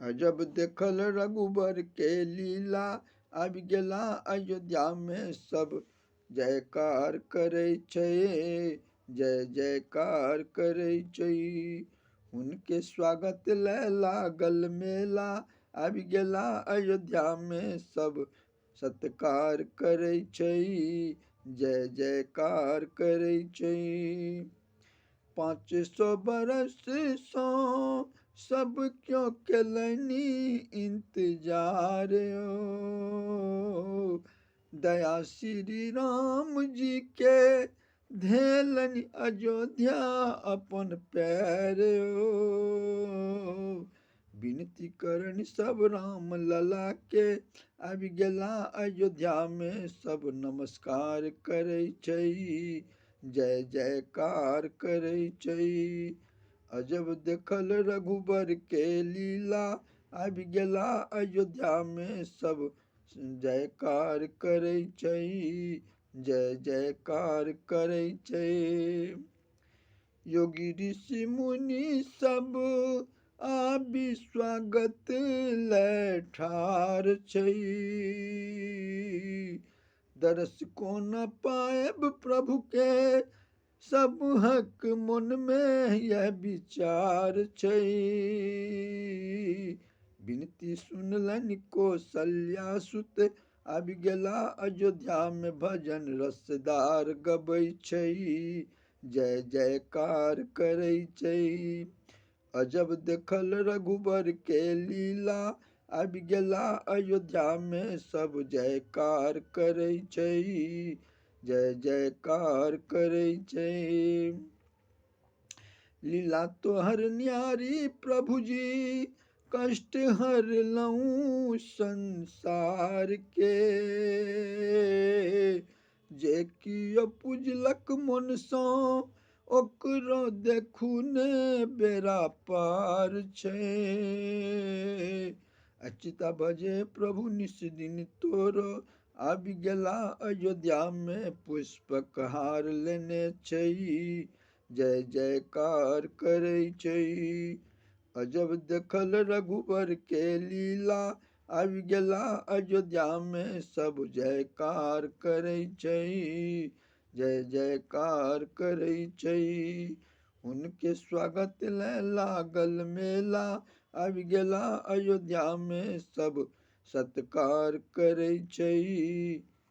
अजब देखल रघुबर के लीला, आबि गेला अयोध्या में सब जयकार करे छै, जय जयकार करे छै। उनके स्वागत ले लागल मेला, आबि गेला अयोध्या में सब सत्कार करे छै, जय जयकार करे छै। 500 बरस सो सब क्यों केलनी इंतजार ओ, दया श्री राम जी के धेलनि अयोध्या अपन पैर ओ। विनती करनि सब राम लला के, आबि गेला अयोध्या में सब नमस्कार करे छै, जय जयकार करे छै। अजब देखल रघुबर के लीला, आबि गेला अयोध्या में सब जयकार करे छै, जय जयकार करे छै। योगी ऋषि मुनि सब आबि स्वागत ले ठाढ़ छै, दरस को न पाएब प्रभु के सबहक मन में यह विचार छै। विनती सुनलनि कौशल्या सुत, आबि गेला अयोध्या में भजन रसदार गबै छै, जय जयकार करे छै। अजब देखल रघुबर के लीला, आबि गेला अयोध्या में सब जयकार करे छै, जय जयकार करे छै। लीला तोहर न्यारी प्रभु जी, कष्ट हरलऊं संसार के, जे कियो पूजलक मन सँ ओकरो देखू ने बेरा पार छै। अच्युता भजे प्रभु निस दिन तोरो, आबि गेला अयोध्या में पुष्पक हार लेने छै, जय जयकार करे छै। अजब देखल रघुबर के लीला, आबि गेला अयोध्या में सब जयकार करे छै, जय जयकार करे छै। उनके स्वागत ले लागल मेला, आबि गेला अयोध्या में सब सत्कार करे छै,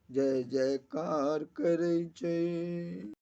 जय जयकार करे छै।